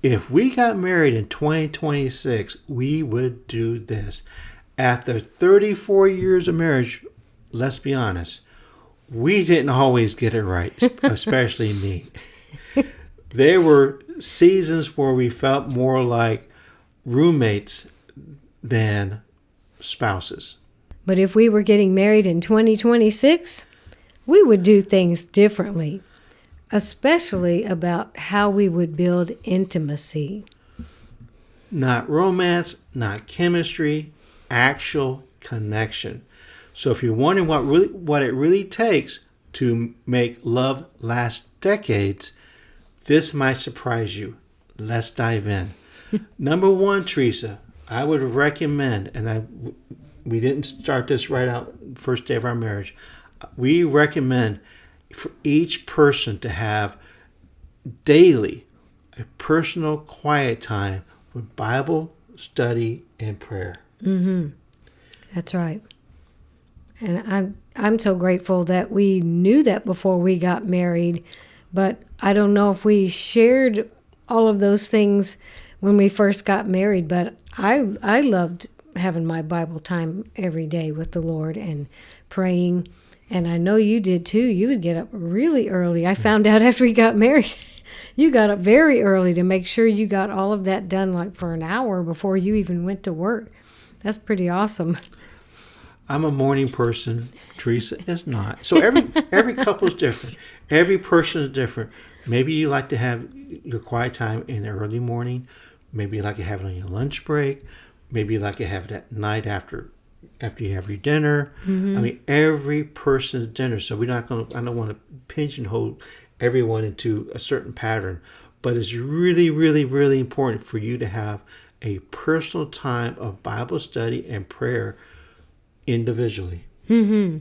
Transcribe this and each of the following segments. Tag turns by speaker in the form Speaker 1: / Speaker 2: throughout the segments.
Speaker 1: if we got married in 2026, we would do this. After 34 years of marriage, let's be honest, we didn't always get it right, especially me. There were seasons where we felt more like roommates than spouses.
Speaker 2: But if we were getting married in 2026, we would do things differently, especially about how we would build intimacy.
Speaker 1: Not romance, not chemistry, actual connection. So if you're wondering what it really takes to make love last decades, this might surprise you. Let's dive in. Number one, Teresa, I would recommend, and we didn't start this right out first day of our marriage. We recommend for each person to have daily a personal quiet time with Bible study and prayer.
Speaker 2: Mm-hmm. That's right. And I'm so grateful that we knew that before we got married, but I don't know if we shared all of those things when we first got married, but I loved having my Bible time every day with the Lord and praying. And I know you did too. You would get up really early. I found out after we got married, you got up very early to make sure you got all of that done like for an hour before you even went to work. That's pretty awesome.
Speaker 1: I'm a morning person. Teresa is not. So every couple is different. Every person is different. Maybe you like to have your quiet time in the early morning. Maybe you like to have it on your lunch break. Maybe you like to have it at night after you have your dinner. Mm-hmm. I mean, every person's dinner. So I don't want to pigeonhole everyone into a certain pattern. But it's really, really, really important for you to have a personal time of Bible study and prayer individually.
Speaker 2: Mm-hmm.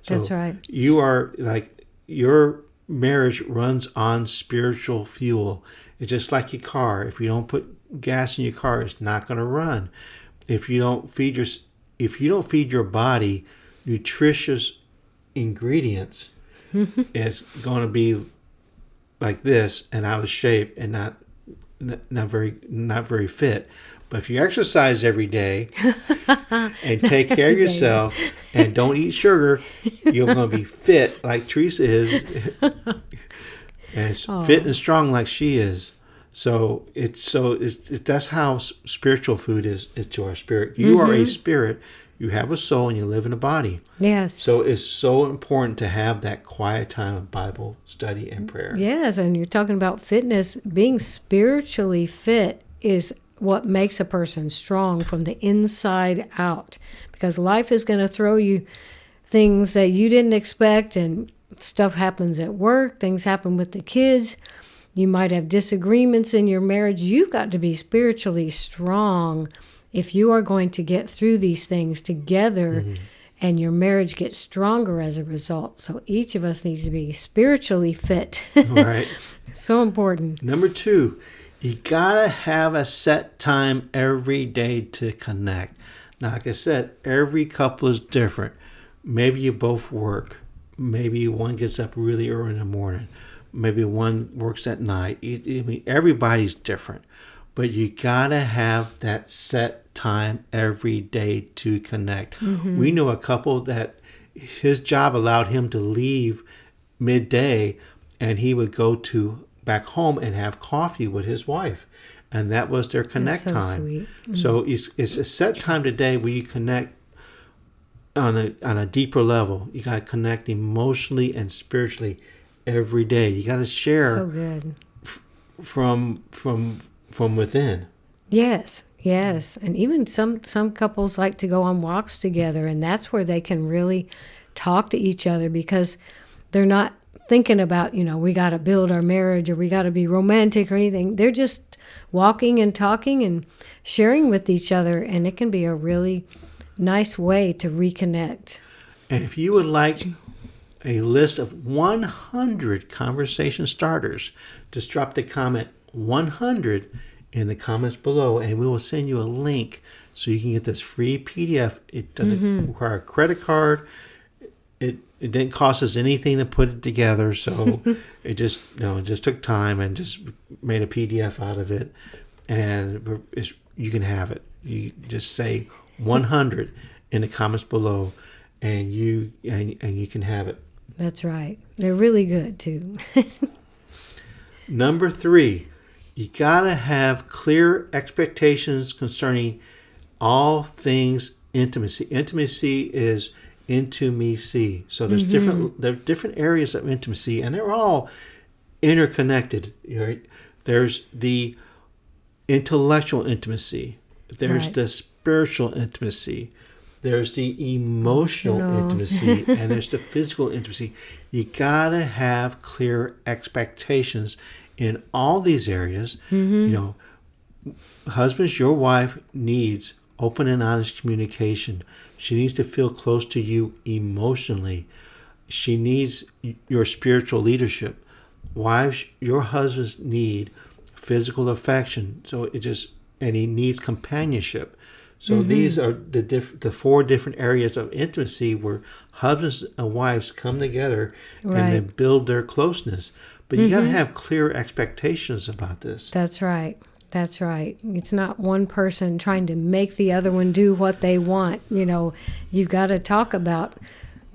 Speaker 1: So
Speaker 2: that's right.
Speaker 1: You are like, your marriage runs on spiritual fuel. It's just like your car. If you don't put gas in your car, it's not going to run. If you don't feed your body nutritious ingredients, it's going to be like this and out of shape and not very fit. But if you exercise every day and take care of yourself and don't eat sugar, you're going to be fit like Teresa is, and fit and strong like she is. So that's how spiritual food is to our spirit. You are a spirit. You have a soul and you live in a body.
Speaker 2: Yes.
Speaker 1: So it's so important to have that quiet time of Bible study and prayer.
Speaker 2: Yes, and you're talking about fitness. Being spiritually fit is what makes a person strong from the inside out, because life is going to throw you things that you didn't expect, and stuff happens at work, things happen with the kids. You might have disagreements in your marriage. You've got to be spiritually strong if you are going to get through these things together, and your marriage gets stronger as a result. So each of us needs to be spiritually fit.
Speaker 1: Right.
Speaker 2: So important.
Speaker 1: Number 2, you gotta have a set time every day to connect. Now, like I said, every couple is different. Maybe you both work. Maybe one gets up really early in the morning. Maybe one works at night. I mean, everybody's different. But you gotta have that set time every day to connect. We know a couple that his job allowed him to leave midday, and he would go back home and have coffee with his wife, and that was their connect time. Sweet. So it's a set time today where you connect on a deeper level. You got to connect emotionally and spiritually every day. You got to share
Speaker 2: so good.
Speaker 1: From within.
Speaker 2: Yes, and even some couples like to go on walks together, and that's where they can really talk to each other, because they're not thinking about, we got to build our marriage or we got to be romantic or anything. They're just walking and talking and sharing with each other, and it can be a really nice way to reconnect.
Speaker 1: And if you would like a list of 100 conversation starters, just drop the comment 100 in the comments below, and we will send you a link so you can get this free PDF. It doesn't require a credit card. it didn't cost us anything to put it together, so it just took time and just made a PDF out of it, and you can have it. You just say 100 in the comments below, and you can have it.
Speaker 2: That's right. They're really good too.
Speaker 1: Number 3, you gotta have clear expectations concerning all things intimacy. Intimacy is into me see. So there's different areas of intimacy, and they're all interconnected. Right? There's the intellectual intimacy. There's
Speaker 2: Right.
Speaker 1: the spiritual intimacy. There's the emotional intimacy, and there's the physical intimacy. You gotta have clear expectations in all these areas. Husbands, your wife needs open and honest communication. She needs to feel close to you emotionally. She needs your spiritual leadership. Wives, your husbands need physical affection. And he needs companionship. So these are the 4 different areas of intimacy where husbands and wives come together and then build their closeness. But you got to have clear expectations about this.
Speaker 2: That's right. That's right. It's not one person trying to make the other one do what they want. You've got to talk about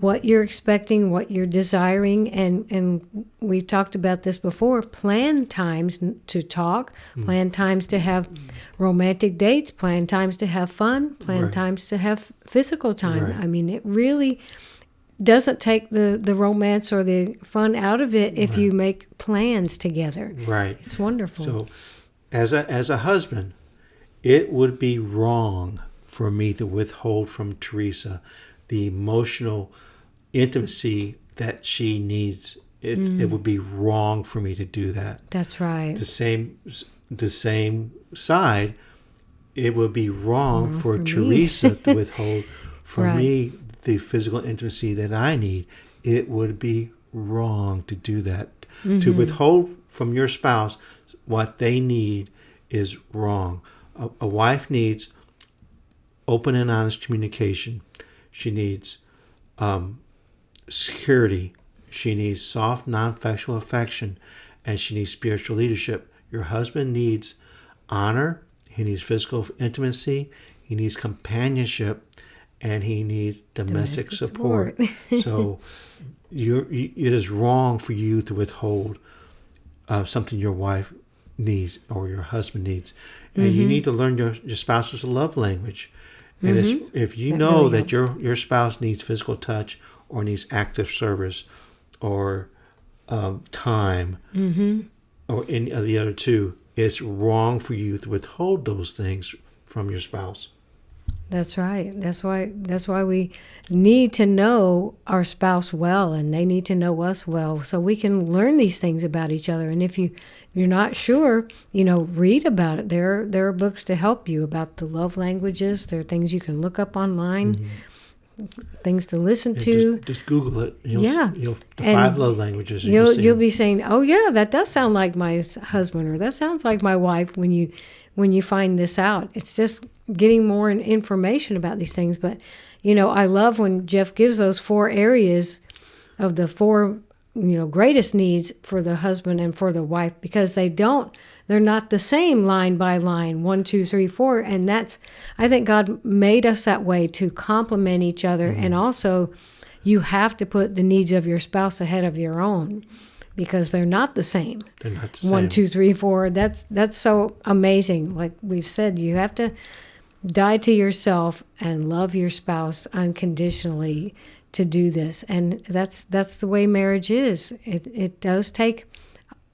Speaker 2: what you're expecting, what you're desiring, and we've talked about this before. Plan times to talk, plan times to have romantic dates, plan times to have fun, plan times to have physical time.
Speaker 1: Right.
Speaker 2: I mean, it really doesn't take the romance or the fun out of it if you make plans together.
Speaker 1: Right.
Speaker 2: It's wonderful.
Speaker 1: So as a husband, it would be wrong for me to withhold from Teresa the emotional intimacy that she needs. It would be wrong for me to do that.
Speaker 2: That's right.
Speaker 1: The same side, it would be wrong for Teresa to withhold from me the physical intimacy that I need. It would be wrong to do that. To withhold from your spouse what they need is wrong. A wife needs open and honest communication. She needs security. She needs soft, non-factual affection, and she needs spiritual leadership. Your husband needs honor. He needs physical intimacy. He needs companionship, and he needs domestic support. So it is wrong for you to withhold something your wife needs or your husband needs. And you need to learn your spouse's love language. And if you know
Speaker 2: really
Speaker 1: that your spouse needs physical touch or needs active service or time or any of the other 2, it's wrong for you to withhold those things from your spouse.
Speaker 2: That's right. That's why we need to know our spouse well, and they need to know us well, so we can learn these things about each other. And if you're not sure, read about it. There are books to help you about the love languages. There are things you can look up online, things to listen to.
Speaker 1: Just Google it. The
Speaker 2: And
Speaker 1: 5 love languages.
Speaker 2: You'll be saying, "Oh yeah, that does sound like my husband," or "That sounds like my wife." When you find this out, it's just getting more information about these things. But I love when Jeff gives those 4 areas of the 4 greatest needs for the husband and for the wife, because they're not the same line by line, 1, 2, 3, 4. And I think God made us that way to complement each other. And also you have to put the needs of your spouse ahead of your own, because they're not the same.
Speaker 1: They're not the same.
Speaker 2: 1, 2, 3, 4. That's so amazing. Like we've said, you have to die to yourself and love your spouse unconditionally to do this. And that's the way marriage is. It does take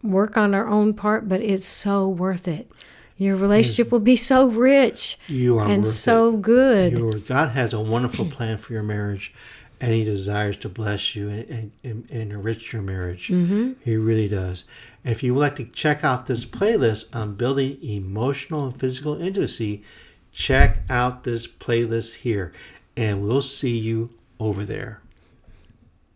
Speaker 2: work on our own part, but it's so worth it. Your relationship will be so rich and so good.
Speaker 1: God has a wonderful plan for your marriage, and He desires to bless you and enrich your marriage. He really does. And if you would like to check out this playlist on building emotional and physical intimacy, check out this playlist here, and we'll see you over there.